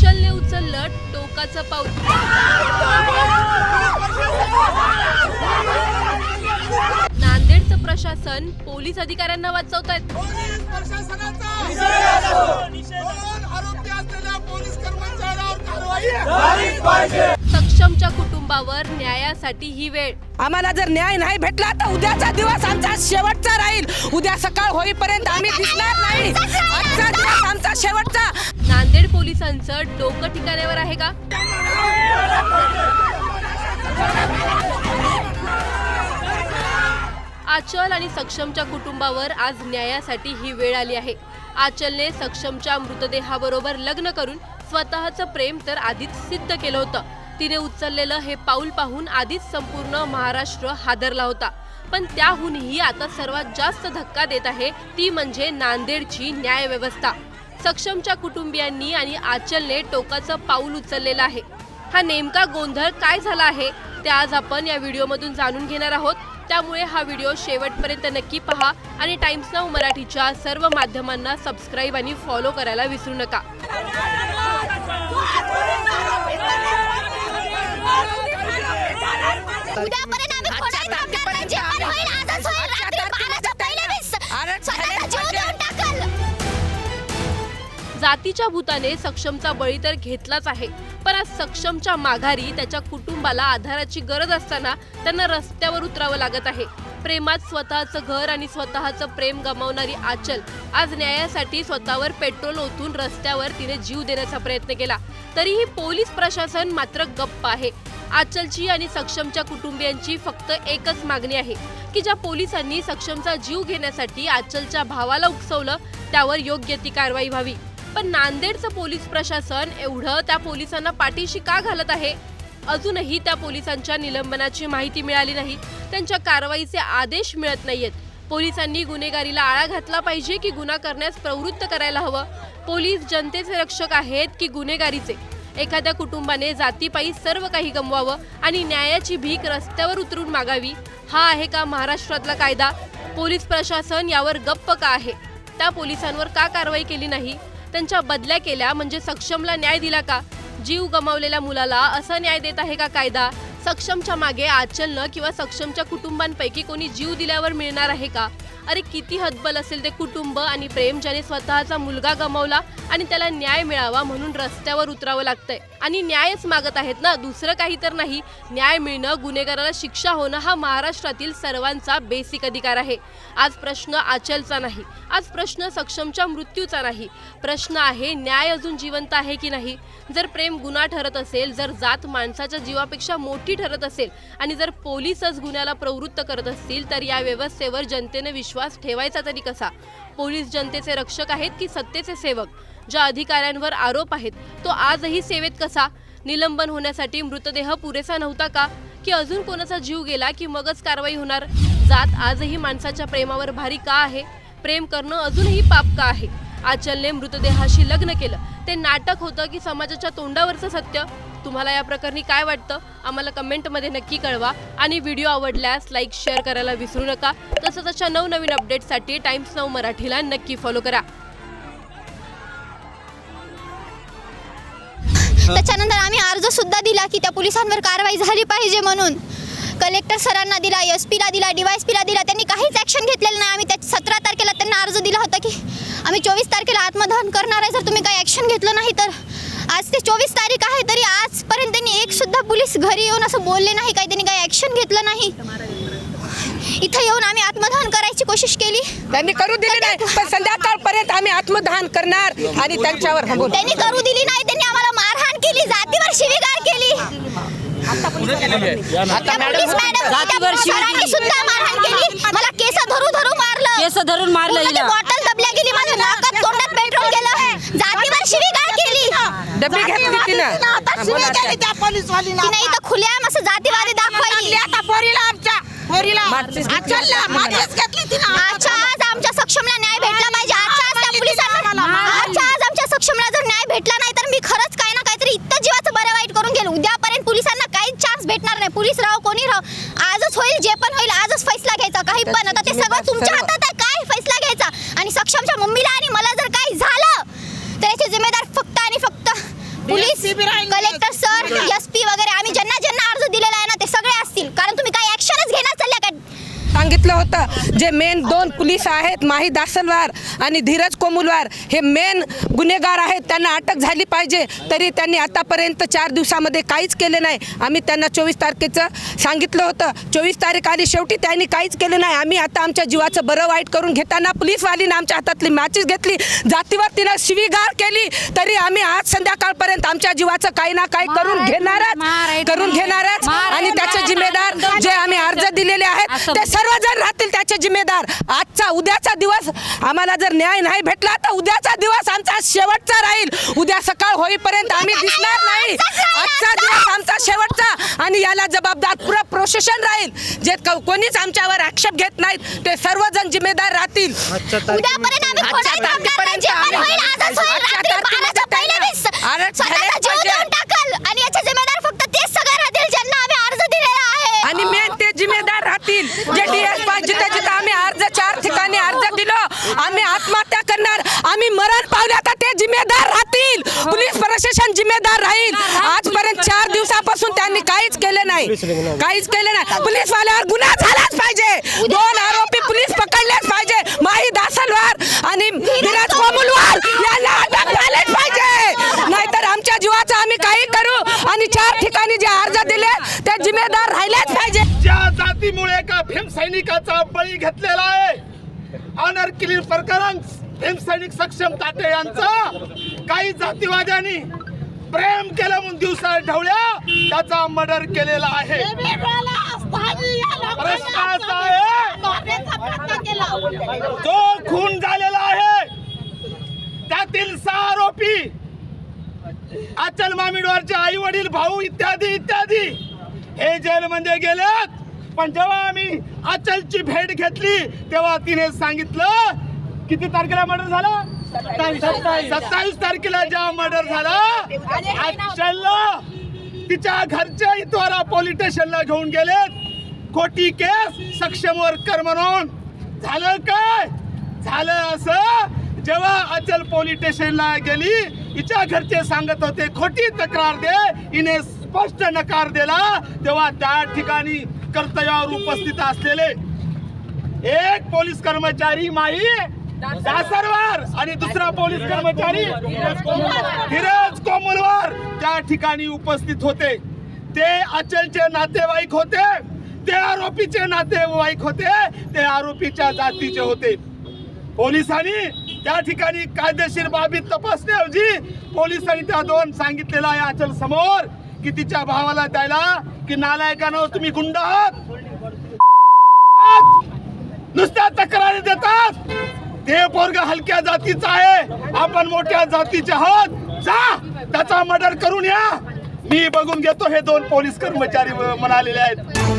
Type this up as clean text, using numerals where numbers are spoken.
आचलने उचललं टोकाचं पाऊल। नांदेडचं प्रशासन पोलीस अधिकाऱ्यांना वाचवतायत। सक्षमच्या कुटुंबावर न्यायासाठी ही वेळ। आम्हाला जर न्याय नाही भेटला तर उद्याचा दिवस आमचा शेवटचा राहील। उद्या सकाळ होईपर्यंत आम्ही दिसणार नाही। आजचा दिवस आमचा शेवटचा। नांदेड पोलिसांचं डोकं ठिकाण्यावर आहे का? आचल आणि सक्षमच्या कुटुंबावर आज न्यायासाठी ही वेळ आली आहे। आचलने सक्षमच्या मृतदेहाबरोबर लग्न करून स्वतःचं प्रेम तर आधीच सिद्ध केलं होतं। तिने उचललेलं हे पाऊल पाहून आधीच संपूर्ण महाराष्ट्र हादरला होता। पण त्याहूनही आता सर्वात जास्त धक्का देत आहे ती म्हणजे नांदेडची न्याय व्यवस्था। सक्षमच्या कुटुंबियांनी आणि आचलने टोकाचं पाऊल उचललेलं आहे। हा नेमका गोंधळ काय झाला आहे ते आज आपण या व्हिडिओमधून जाणून घेणार आहोत। त्यामुळे हा व्हिडिओ शेवटपर्यंत नक्की पहा आणि टाइम्स नाऊ मराठीच्या सर्व माध्यमांना सबस्क्राइब आणि फॉलो करायला विसरू नका। जातीच्या भूताने सक्षमचा बळी तर घेतलाच आहे, पण आज सक्षमच्या माघारी त्याच्या कुटुंबाला आधाराची गरज असताना त्यांना रस्त्यावर उतरावं लागत आहे। प्रेमात स्वतःचं घर आणि स्वतःचं प्रेम गमावणारी आचल आज न्यायासाठी स्वतःवर पेट्रोल ओतून रस्त्यावर तिने जीव देण्याचा प्रयत्न केला, तरीही पोलीस प्रशासन मात्र गप्प आहे। आचलची आणि सक्षमच्या कुटुंबियांची फक्त एकच मागणी आहे की ज्या पोलिसांनी सक्षमचा जीव घेण्यासाठी आचलच्या भावाला उकसवलं त्यावर योग्य ती कारवाई व्हावी। पण नांदेडचं पोलीस प्रशासन एवढं त्या पोलिसांना पाठीशी का घालत आहे? अजूनही त्या पोलिसांच्या निलंबनाची माहिती मिळाली नाही, त्यांच्या कारवाईचे आदेश मिळत नाहीयेत। पोलिसांनी गुन्हेगारीला आळा घातला पाहिजे की गुन्हा करण्यास प्रवृत्त करायला हवं? पोलीस जनतेचे रक्षक आहेत की गुन्हेगारीचे? एखाद्या कुटुंबाने जातीपायी सर्व काही गमवावं आणि न्यायाची भीक रस्त्यावर उतरून मागावी, हा आहे का महाराष्ट्रातला कायदा? पोलीस प्रशासन यावर गप्प का आहे? त्या पोलिसांवर का कारवाई केली नाही? त्यांच्या बदल्या केल्या म्हणजे सक्षमला न्याय दिला का? जीव गमावलेल्या मुलाला असा न्याय देत आहे का कायदा? सक्षमच्या मागे आचलनं किंवा सक्षमच्या कुटुंबांपैकी कोणी जीव दिल्यावर मिळणार आहे का? अरे किती हतबल असेल ते कुटुंब आणि प्रेम ज्याने स्वतःचा मुलगा गमावला आणि त्याला न्याय मिळावा म्हणून रस्त्यावर उतरावं लागतंय आणि न्यायच मागत आहेत ना, दुसरं काही तर नाही। न्याय मिळणं, गुन्हेगाराला शिक्षा होणं हा महाराष्ट्रातील सर्वांचा बेसिक अधिकार आहे। आज प्रश्न आचलचा नाही, आज प्रश्न सक्षमच्या मृत्यूचा नाही, प्रश्न आहे न्याय अजून जिवंत आहे की नाही। जर प्रेम गुन्हा ठरत असेल, जर जात माणसाच्या जीवापेक्षा मोठी ठरत असेल आणि जर पोलीसच गुन्ह्याला प्रवृत्त करत असतील तर या व्यवस्थेवर जनतेने विश्वास ठेवायचा तरी कसा? पोलीस जनतेचे रक्षक आहेत की सत्तेचे सेवक? ज्या अधिकाऱ्यांवर आरोप आहेत तो आजही सेवेत कसा? निलंबन होण्यासाठी मृतदेह पुरेसा नव्हता का? की अजून कोणाचा जीव गेला की मगच कारवाई होणार? जात आजही माणसाच्या प्रेमावर भारी का आहे? प्रेम करणं अजूनही पाप का आहे? आचलने मृतदेहाशी लग्न केलं ते नाटक होतं की समाजाच्या तोंडावरचं सत्य? तुम्हाला या प्रकरणी काय वाटतं? आम्हाला कमेंटमध्ये नक्की कळवा आणि व्हिडिओ आवडल्यास लाईक शेअर करायला विसरू नका। तसंच अशा नवनवीन अपडेट्ससाठी टाइम्स नाऊ मराठीला नक्की फॉलो करा। त्याच्यानंतर आम्ही अर्ज सुद्धा दिला की त्या पोलिसांवर कारवाई झाली पाहिजे म्हणून। कलेक्टर सरांना दिला, SP ला दिला, DYSP ला दिला, त्यांनी काहीच ॲक्शन घेतलेलं नाही। आम्ही 17 तारखेला त्यांना अर्ज दिला होता की आम्ही 24 तारखेला आत्मदहन करणार आहे, जर तुम्ही काही ॲक्शन घेतलं नाही तर। आज ते 24 तारीख आहे तरी आजपर्यंत त्यांनी एक सुद्धा पोलीस घरी येऊन असं बोलले नाही, काही त्यांनी काही ॲक्शन घेतलं नाही। इथं येऊन आम्ही आत्मदहन करायची कोशिश केली, त्यांनी करू दिली नाही, पण संध्याकाळपर्यंत आम्ही आत्मदहन करणार आणि त्यांच्यावर त्यांनी करू दिली नाही। त्यांनी आम्हाला मारहाण केली, जातीवर शिवीगाळ केली। सरांनी सुद्धा मारहाण केली, मला केस धरून मारलं, बॉटल दबल्या गेली, माझ्या नाकात तोंडात पेट्रोल गेलं, जातीवर शिवीगाळ केली। डबी घेतली तिने त्या पोलीसवालीने तिने इथं खुल्याम असं जातीवादी दाखवली। आता पोरीला आज आमच्या सक्षमला न्याय भेटला पाहिजे। आज आमच्या सक्षमला जर न्याय भेटला नाही तर मी खरंच काही ना काहीतरी इतकं जीवाचं बरं वाईट करून गेलो। उद्यापर्यंत पोलिसांना काहीच चान्स भेटणार नाही। पोलीस राव कोणी राव, आजच होईल, जे पण होईल आजच फैसला घ्यायचा, काही पण। आता ते सगळं तुमच्या हातात आहे, काय फैसला घ्यायचा। आणि सक्षमच्या मम्मीला आणि मला जर काही झालं तर याची जिम्मेदार फक्त आणि फक्त कलेक्टर सर SP वगैरे आम्ही ज्यांना ज्यांना अर्ज दिलेला आहे ना ते सगळे असतील, कारण तुम्ही काही ऍक्शनच घेणार चालल्या का? सांगितलं होतं जे मेन 2 पोलीस आहेत माही दासलवार आणि धीरज कोमुलवार हे मेन गुन्हेगार आहेत, त्यांना अटक झाली पाहिजे. तरी त्यांनी आतापर्यंत 4 दिवसामध्ये काहीच केले नाही. आम्ही त्यांना 24 तारखेचं सांगितलं होतं. 24 तारीख आली, शेवटी त्यांनी काहीच केलं नाही. आम्ही आता आमच्या जीवाचं बरं वाईट करून घेताना पोलीसवालीनं आमच्या हातातली मॅचेस घेतली, जातीवर तिनं शिवीगाळ केली. तरी आम्ही आज संध्याकाळपर्यंत आमच्या जीवाचं काही ना काही करून घेणारच आणि त्याचे जिम्मेदार जे आम्ही अर्ज दिलेले आहेत ते सर्वजण राहतील त्याचे जिम्मेदार. आजचा उद्याचा दिवस आम्हाला जर न्याय नाही भेटला तर उद्याचा दिवस आमचा शेवटचा राहील. उद्या सकाळ होईपर्यंत आम्ही दिसणार नाही. आजचा दिवस आमचा शेवटचा आणि याला जबाबदार पुरा प्रोसेशन राहील. जे कोणीच आमच्यावर आक्षेप घेत नाहीत ते सर्वजण जिम्मेदार राहतील. उद्यापर्यंत आम्ही खोडाई थांबणार नाही. जे पण होईल आजच होईल. रात्री 12च्या पहिले मी स्वतःचा जीव देऊन टाकल आणि याचे जिम्मेदार फक्त तेच सगळे राहतील ज्यांना आम्ही अर्ज दिलेला आहे. आणि मेन ते जिम्मेदार राहतील जे DSP जिथं आम्ही अर्ज 4 ठिकाणी अर्ज दिलो. आम्ही आत्महत्या करणार, आम्ही मरण पावल्या तर ते जिम्मेदार राहतील. पोलीस प्रशासन जिम्मेदार राहील. आजपर्यंत 4 दिवसापासून त्यांनी काहीच केलं नाही. पोलीसवाल्यावर गुन्हा झालाच पाहिजे. 2 आरोपी पोलीस पकडलेच पाहिजे. माही दासलवार आणि धीरज कोमुलवार यांना अटक झालीच पाहिजे. नाहीतर आमच्या जीवाचं आम्ही काही करू आणि 4 ठिकाणी जे अर्ज दिले ते जिम्मेदार राहिलेच पाहिजे. ज्या जातीमुळे एका भीमसैनिकाचा बळी घेतलेला आहे, ऑनर किलिंग प्रकरण भीमसैनिक सक्षम ताटे यांचा काही जातीवाद्यांनी प्रेम केलं म्हणून दिवसा ढवळ्या त्याचा मर्डर केलेला आहे. प्रश्न असा आहे, जो खून झालेला आहे त्यातील 6 आरोपी अचल मामिडवारचे आई वडील भाऊ इत्यादी हे जेलमध्ये गेलेत. पण जेव्हा आम्ही अचलची भेट घेतली तेव्हा तिने सांगितलं किती तारखेला मर्डर झाला, 27 तारखेला जेव्हा मर्डर झाला अचलला तिच्या घरच्या इतवारा पोलीस स्टेशनला घेऊन गेलेत. खोटी केस सक्षम वर्कर म्हणून. झालं काय झालं असं, जेव्हा अचल पोलीस स्टेशनला गेली हिच्या घरचे सांगत होते खोटी तक्रार दे, हिने स्पष्ट नकार दिला. तेव्हा त्या ठिकाणी कर्तव्यावर उपस्थित असलेले एक पोलीस कर्मचारी माही दासरवार आणि दुसरा पोलीस कर्मचारी धीरज कोमुलवार त्या ठिकाणी उपस्थित होते. ते अचलचे नातेवाईक होते, ते आरोपीचे नातेवाईक होते, ते आरोपीच्या जातीचे होते. पोलिसांनी त्या ठिकाणी कायदेशीर बाबी तपासण्याऐवजी पोलिसांनी त्या 2 सांगितलेलं आहे अचल समोर की तिच्या भावाला द्यायला की नालायकानं तुम्ही गुंड आहात, नुसत्या तक्रारी देतात. ते पोरगा हलक्या जातीचा आहे, आपण मोठ्या जातीचे आहोत, जा त्याचा मर्डर करून या. मी बघून घेतो हे 2 पोलीस कर्मचारी म्हणालेले आहेत.